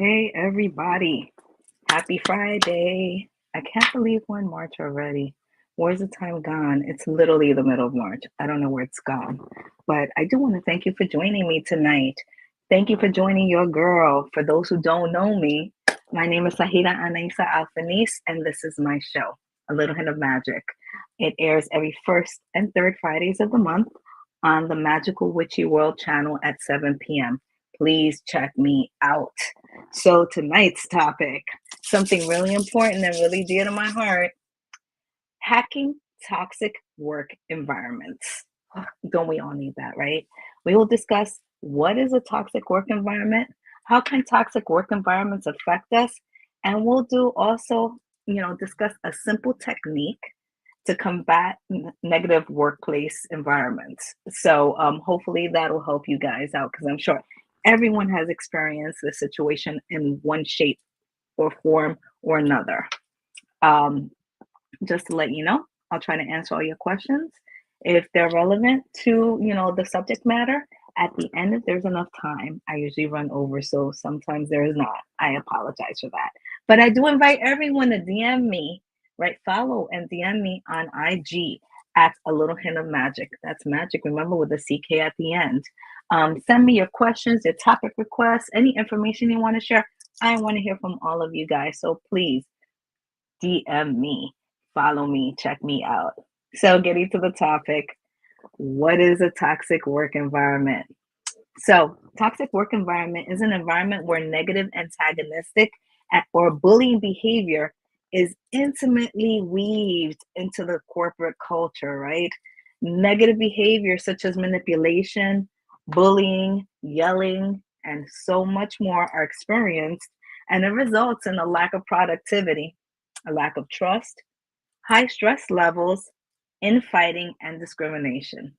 Hey everybody, happy Friday. I can't believe we're in March already. Where's the time gone? It's literally the middle of March. I don't know where it's gone. But I do want to thank you for joining me tonight. Thank you for joining your girl. For those who don't know me, my name is SAHIRA ANAISA Al FENICE, and this is my show, A Little Hint of Magic. It airs every first and third Fridays of the month on the Magical Witchy World channel at 7 p.m. Please check me out. So tonight's topic, something really important and really dear to my heart, hacking toxic work environments. Don't we all need that, right? We will discuss what is a toxic work environment, how can toxic work environments affect us, and we'll do also, discuss a simple technique to combat negative workplace environments. So hopefully that'll help you guys out because I'm sure everyone has experienced this situation in one shape or form or another. Um, just to let you know, I'll try to answer all your questions if they're relevant to the subject matter. At the end, if there's enough time, I usually run over, so sometimes there is not. I apologize for that. But I do invite everyone to DM me, right? Follow and DM me on IG at A Little Hint of Magic. That's magic, remember, with a CK at the end. Send me your questions, your topic requests, any information you want to share. I want to hear from all of you guys. So please DM me, follow me, check me out. So getting to the topic, what is a toxic work environment? So toxic work environment is an environment where negative, antagonistic, or bullying behavior is intimately weaved into the corporate culture, right? Negative behavior such as manipulation, bullying, yelling, and so much more are experienced, and it results in a lack of productivity, a lack of trust, high stress levels, infighting, and discrimination.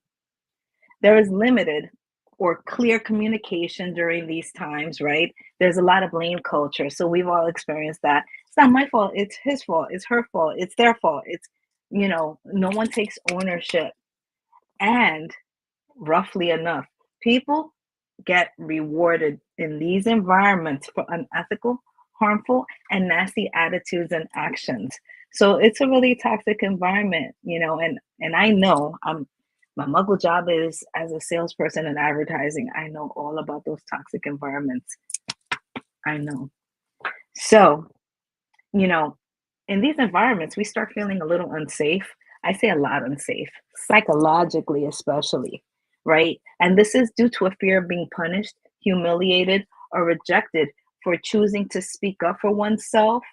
There is limited or clear communication during these times, right? There's a lot of blame culture. So we've all experienced that. It's not my fault. It's his fault. It's her fault. It's their fault. No one takes ownership. And roughly enough, people get rewarded in these environments for unethical, harmful, and nasty attitudes and actions. So it's a really toxic environment, and I know my muggle job is as a salesperson in advertising. I know all about those toxic environments. I know. So, you know, in these environments, we start feeling a little unsafe. I say a lot unsafe, psychologically, especially, right? And this is due to a fear of being punished, humiliated, or rejected for choosing to speak up for oneself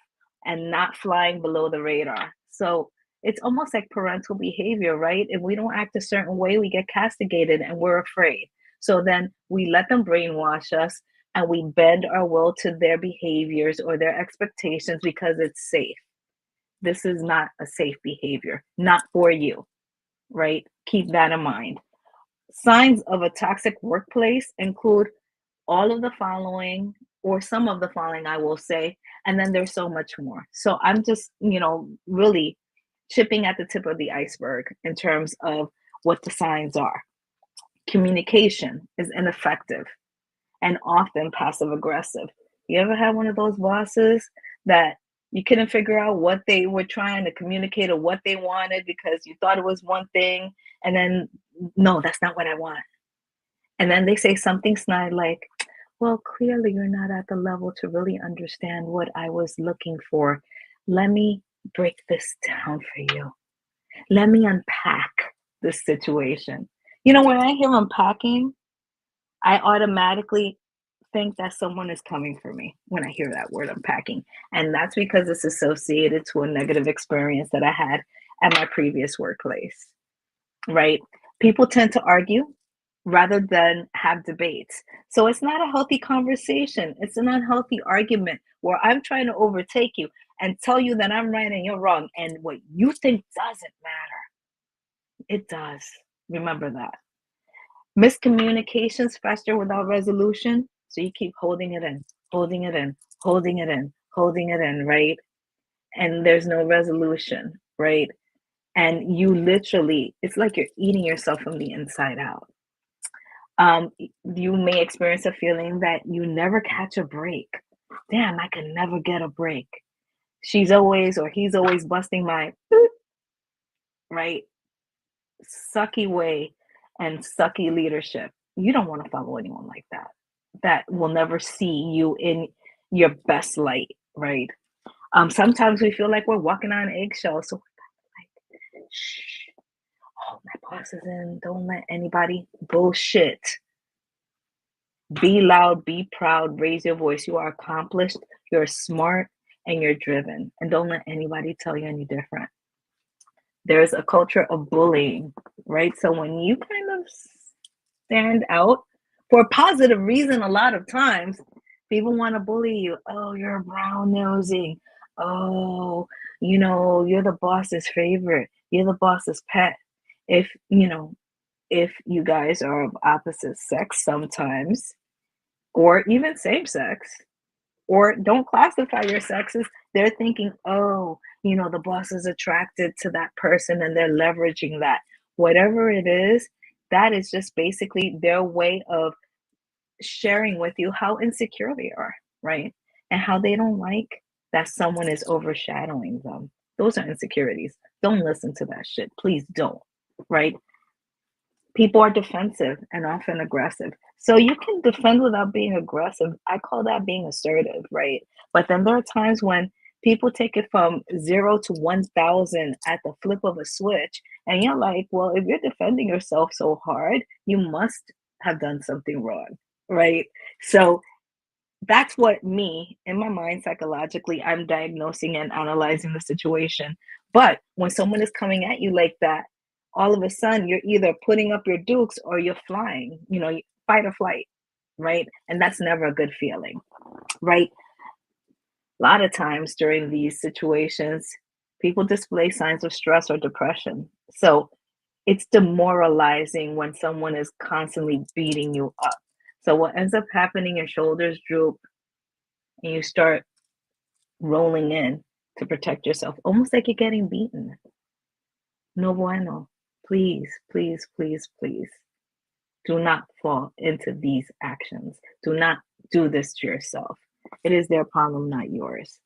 and not flying below the radar. So it's almost like parental behavior, right? If we don't act a certain way, we get castigated and we're afraid. So then we let them brainwash us and we bend our will to their behaviors or their expectations because it's safe. This is not a safe behavior, not for you, right? Keep that in mind. Signs of a toxic workplace include all of the following, or some of the following, I will say, and then there's so much more. So I'm just, really chipping at the tip of the iceberg in terms of what the signs are. Communication is ineffective and often passive aggressive. You ever had one of those bosses that you couldn't figure out what they were trying to communicate or what they wanted because you thought it was one thing, and then, no, that's not what I want. And then they say something snide like, well, clearly you're not at the level to really understand what I was looking for. Let me break this down for you. Let me unpack this situation. When I hear unpacking, I automatically think that someone is coming for me when I hear that word unpacking. And that's because it's associated to a negative experience that I had at my previous workplace, right? People tend to argue rather than have debates. So it's not a healthy conversation. It's an unhealthy argument where I'm trying to overtake you and tell you that I'm right and you're wrong. And what you think doesn't matter. It does. Remember that. Miscommunications fester without resolution. So you keep holding it in, holding it in, holding it in, holding it in, right? And there's no resolution, right? And you literally, it's like you're eating yourself from the inside out. You may experience a feeling that you never catch a break. damn, I can never get a break. She's always or he's always busting my boop, right? Sucky way and sucky leadership. You don't want to follow anyone like that. That will never see you in your best light, right? Sometimes we feel like we're walking on eggshells. So we're like, shh, oh, my boss is in. Don't let anybody bullshit. Be loud, be proud, raise your voice. You are accomplished, you're smart, and you're driven. And don't let anybody tell you any different. There's a culture of bullying, right? So when you kind of stand out for a positive reason, a lot of times people want to bully you. Oh, you're brown nosing. Oh, you're the boss's favorite. You're the boss's pet. If you guys are of opposite sex sometimes, or even same sex, or don't classify your sexes, they're thinking, oh, the boss is attracted to that person and they're leveraging that. Whatever it is, that is just basically their way of sharing with you how insecure they are, right? And how they don't like that someone is overshadowing them. Those are insecurities. Don't listen to that shit. Please don't, right? People are defensive and often aggressive. So you can defend without being aggressive. I call that being assertive, right? But then there are times when people take it from 0 to 1,000 at the flip of a switch. And you're like, well, if you're defending yourself so hard, you must have done something wrong, right? So that's what me, in my mind, psychologically, I'm diagnosing and analyzing the situation. But when someone is coming at you like that, all of a sudden you're either putting up your dukes or you're flying, fight or flight, right? And that's never a good feeling, right? A lot of times during these situations, people display signs of stress or depression. So it's demoralizing when someone is constantly beating you up. So what ends up happening, your shoulders droop and you start rolling in to protect yourself, almost like you're getting beaten. No bueno. Please, please, please, please do not fall into these actions. Do not do this to yourself. It is their problem, not yours.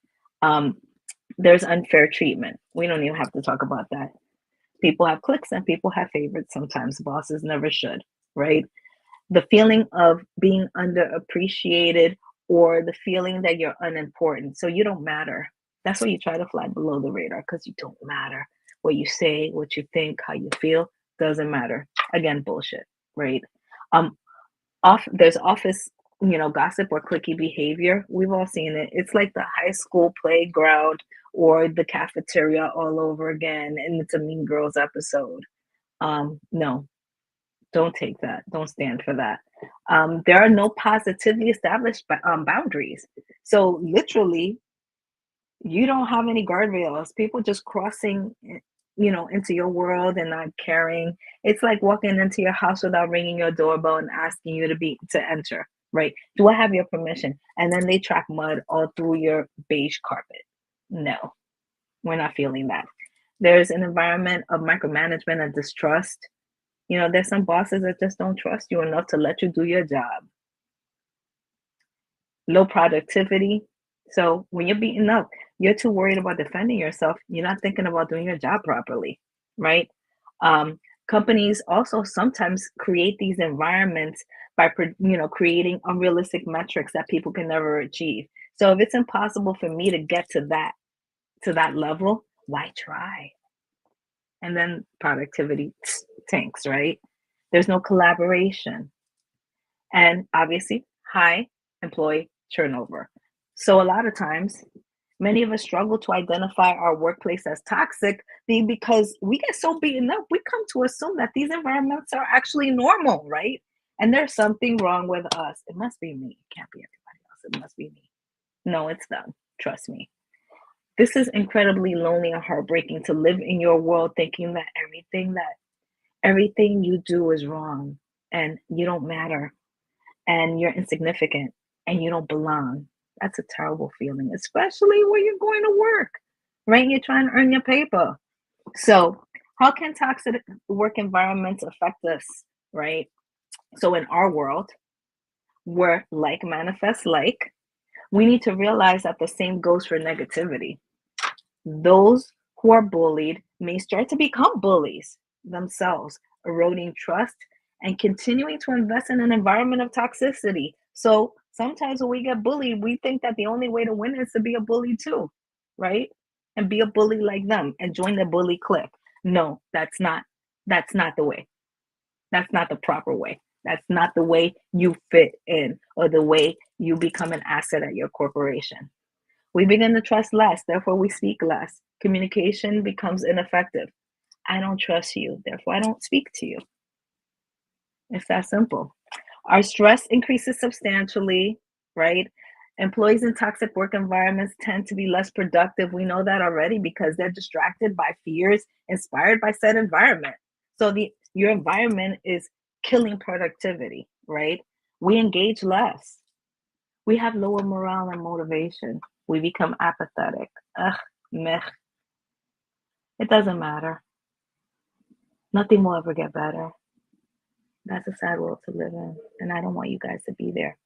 There's unfair treatment. We don't even have to talk about that. People have cliques and people have favorites sometimes. Bosses never should, right? The feeling of being underappreciated or the feeling that you're unimportant. So you don't matter. That's why you try to fly below the radar, because you don't matter. What you say, what you think, how you feel doesn't matter. Again, bullshit, right? Um, there's office, gossip or cliquey behavior. We've all seen it. It's like the high school playground or the cafeteria all over again, and it's a Mean Girls episode. No, don't take that. Don't stand for that. There are no positively established boundaries. So literally, you don't have any guardrails. People just crossing, into your world and not caring. It's like walking into your house without ringing your doorbell and asking you to enter. Right? Do I have your permission? And then they track mud all through your beige carpet. No, we're not feeling that. There's an environment of micromanagement and distrust. There's some bosses that just don't trust you enough to let you do your job. Low productivity. So when you're beaten up, you're too worried about defending yourself. You're not thinking about doing your job properly, right? Um, Companies also sometimes create these environments by, creating unrealistic metrics that people can never achieve. So if it's impossible for me to get to that level, why try? And then productivity tanks, right? There's no collaboration. And obviously, high employee turnover. So a lot of times, many of us struggle to identify our workplace as toxic because we get so beaten up, we come to assume that these environments are actually normal, right? And there's something wrong with us. It must be me. It can't be everybody else. It must be me. No, it's them. Trust me. This is incredibly lonely and heartbreaking to live in your world thinking that everything you do is wrong and you don't matter and you're insignificant and you don't belong. That's a terrible feeling, especially when you're going to work, right? You're trying to earn your paper. So, how can toxic work environments affect us, right? So, in our world, where like manifests like, We need to realize that the same goes for negativity. Those who are bullied may start to become bullies themselves, eroding trust and continuing to invest in an environment of toxicity. So sometimes when we get bullied, we think that the only way to win is to be a bully too, right? And be a bully like them and join the bully clique. No, that's not the way. That's not the proper way. That's not the way you fit in or the way you become an asset at your corporation. We begin to trust less, therefore, we speak less. Communication becomes ineffective. I don't trust you, therefore, I don't speak to you. It's that simple. Our stress increases substantially, right? Employees in toxic work environments tend to be less productive. We know that already because they're distracted by fears inspired by said environment. So your environment is killing productivity, right? We engage less. We have lower morale and motivation. We become apathetic. Ugh, meh. It doesn't matter. Nothing will ever get better. That's a sad world to live in, and I don't want you guys to be there.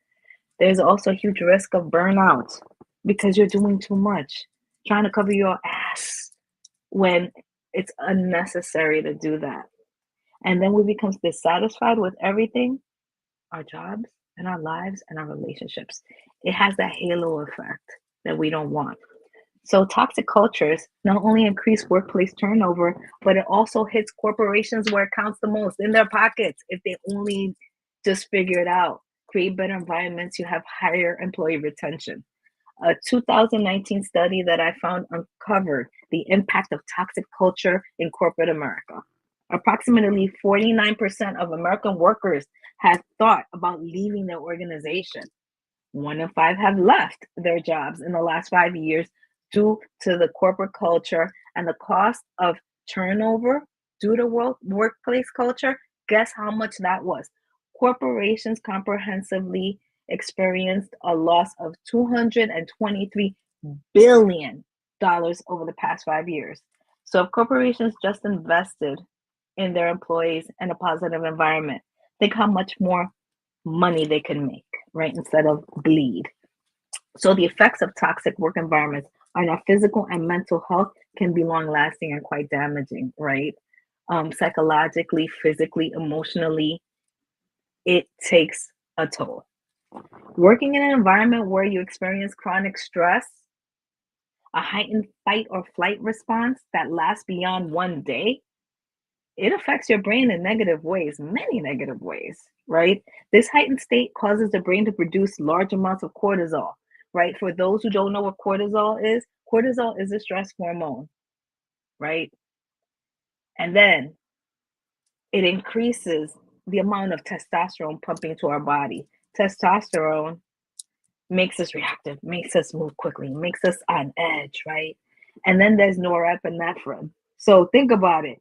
There's also a huge risk of burnout because you're doing too much, trying to cover your ass when it's unnecessary to do that. And then we become dissatisfied with everything, our jobs and our lives and our relationships. It has that halo effect that we don't want. So toxic cultures not only increase workplace turnover, but it also hits corporations where it counts the most, in their pockets, if they only just figure it out. Create better environments, you have higher employee retention. A 2019 study that I found uncovered the impact of toxic culture in corporate America. Approximately 49% of American workers have thought about leaving their organization. 1 in 5 have left their jobs in the last 5 years due to the corporate culture and the cost of turnover due to workplace culture. Guess how much that was? Corporations comprehensively experienced a loss of $223 billion over the past 5 years. So if corporations just invested in their employees and a positive environment, think how much more money they can make, right? Instead of bleed. So the effects of toxic work environments on our physical and mental health can be long lasting and quite damaging, right? Psychologically, physically, emotionally, it takes a toll. Working in an environment where you experience chronic stress, a heightened fight or flight response that lasts beyond 1 day, it affects your brain in negative ways, many negative ways, right? This heightened state causes the brain to produce large amounts of cortisol, right? For those who don't know what cortisol is a stress hormone, right? And then it increases the amount of testosterone pumping to our body. Testosterone makes us reactive, makes us move quickly, makes us on edge, right? And then there's norepinephrine. So think about it.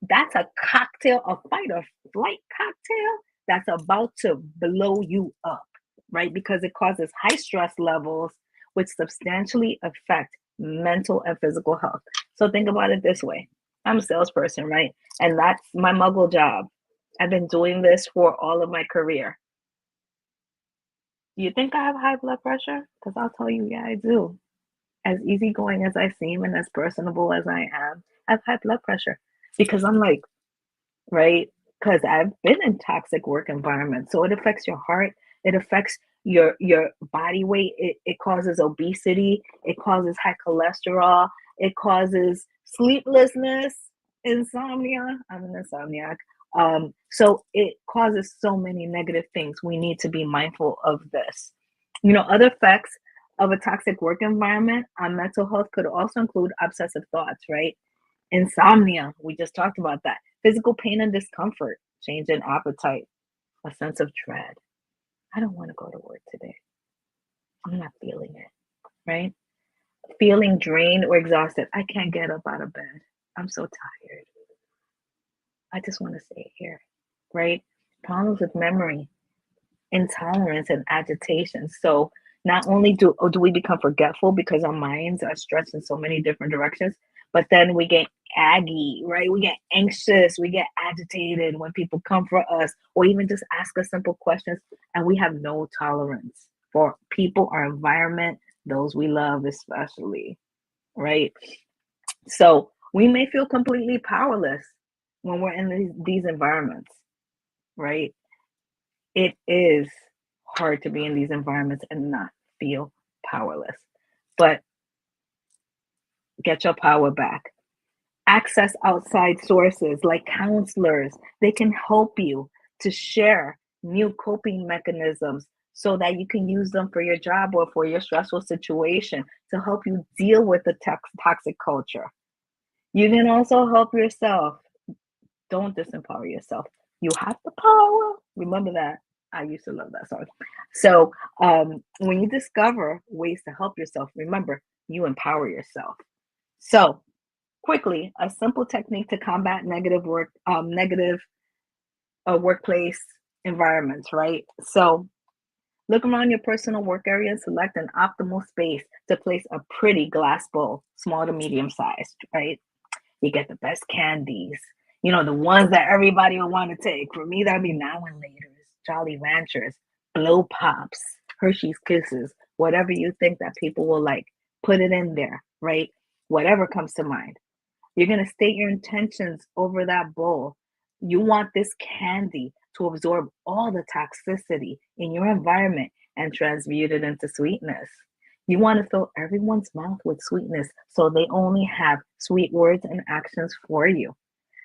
That's a cocktail, a fight or flight cocktail that's about to blow you up, right? Because it causes high stress levels, which substantially affect mental and physical health. So think about it this way. I'm a salesperson, right? And that's my muggle job. I've been doing this for all of my career. You think I have high blood pressure? Because I'll tell you, yeah, I do. As easygoing as I seem and as personable as I am, I have high blood pressure because I'm like, right? Because I've been in toxic work environments. So it affects your heart, it affects your body weight, it causes obesity, it causes high cholesterol, it causes sleeplessness, insomnia. I'm an insomniac. So it causes so many negative things. We need to be mindful of this. Other effects of a toxic work environment on mental health could also include obsessive thoughts, right? Insomnia, we just talked about that. Physical pain and discomfort, change in appetite, a sense of dread. I don't want to go to work today. I'm not feeling it, right? Feeling drained or exhausted. I can't get up out of bed. I'm so tired. I just want to stay here, right? Problems with memory, intolerance, and agitation. So not only do we become forgetful because our minds are stretched in so many different directions, but then we get aggy, right? We get anxious, we get agitated when people come for us or even just ask us simple questions, and we have no tolerance for people, our environment, those we love especially, right? So we may feel completely powerless when we're in these environments, right? It is hard to be in these environments and not feel powerless. But get your power back. Access outside sources like counselors. They can help you to share new coping mechanisms so that you can use them for your job or for your stressful situation to help you deal with the toxic culture. You can also help yourself. Don't disempower yourself. You have the power. Remember that. I used to love that song. So when you discover ways to help yourself, remember you empower yourself. So quickly, a simple technique to combat negative workplace environments, right? So look around your personal work area and select an optimal space to place a pretty glass bowl, small to medium sized, right? You get the best candies, the ones that everybody will want to take. For me, that'd be Now and Later's, Jolly Ranchers, Blow Pops, Hershey's Kisses, whatever you think that people will like. Put it in there, right? Whatever comes to mind. You're going to state your intentions over that bowl. You want this candy to absorb all the toxicity in your environment and transmute it into sweetness. You want to fill everyone's mouth with sweetness so they only have sweet words and actions for you,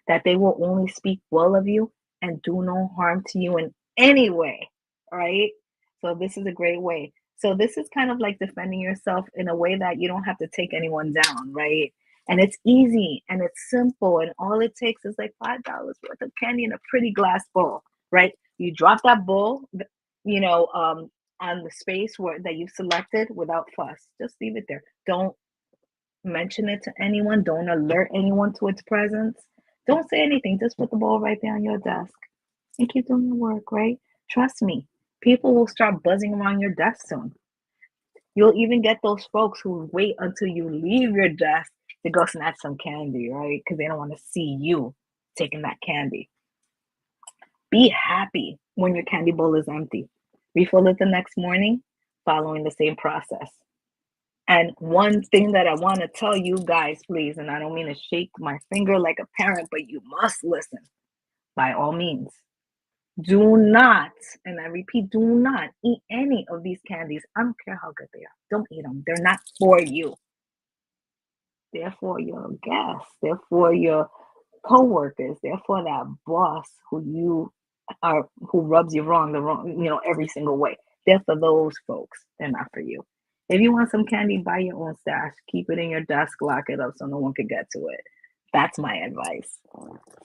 that they will only speak well of you and do no harm to you in any way, right? So this is a great way. So this is kind of like defending yourself in a way that you don't have to take anyone down, right? And it's easy and it's simple, and all it takes is like $5 worth of candy in a pretty glass bowl, right? You drop that bowl, you know, um, on the space that you've selected without fuss. Just leave it there. Don't mention it to anyone. Don't alert anyone to its presence. Don't say anything. Just put the bowl right there on your desk and keep doing your work, right? Trust me, people will start buzzing around your desk soon. You'll even get those folks who wait until you leave your desk to go snatch some candy, right? Because they don't want to see you taking that candy. Be happy when your candy bowl is empty. Refill it the next morning, following the same process. And one thing that I want to tell you guys, please, and I don't mean to shake my finger like a parent, but you must listen by all means. Do not, and I repeat, do not eat any of these candies. I don't care how good they are. Don't eat them. They're not for you. They're for your guests. They're for your co-workers. They're for that boss who rubs you wrong, every single way. They're for those folks. They're not for you. If you want some candy, buy your own stash. Keep it in your desk, lock it up so no one can get to it. That's my advice.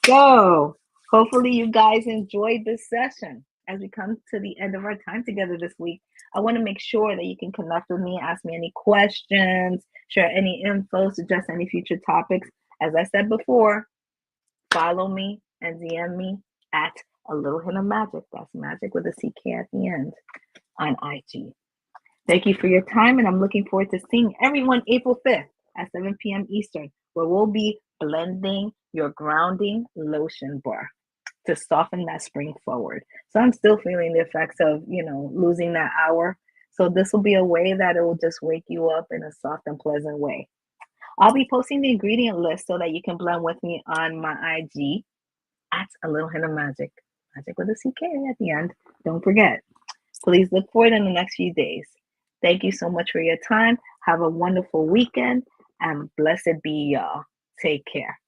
So hopefully you guys enjoyed this session. As we come to the end of our time together this week, I want to make sure that you can connect with me, ask me any questions, share any info, suggest any future topics. As I said before, follow me and DM me at A Little Hint of Magic. That's magic with a CK at the end on IG. Thank you for your time, and I'm looking forward to seeing everyone April 5th at 7 p.m. Eastern, where we'll be blending your grounding lotion bar to soften that spring forward. So I'm still feeling the effects of, losing that hour. So this will be a way that it will just wake you up in a soft and pleasant way. I'll be posting the ingredient list so that you can blend with me on my IG at A Little Hint of Magic. Magic with a CK at the end. Don't forget. Please look for it in the next few days. Thank you so much for your time. Have a wonderful weekend, and blessed be y'all. Take care.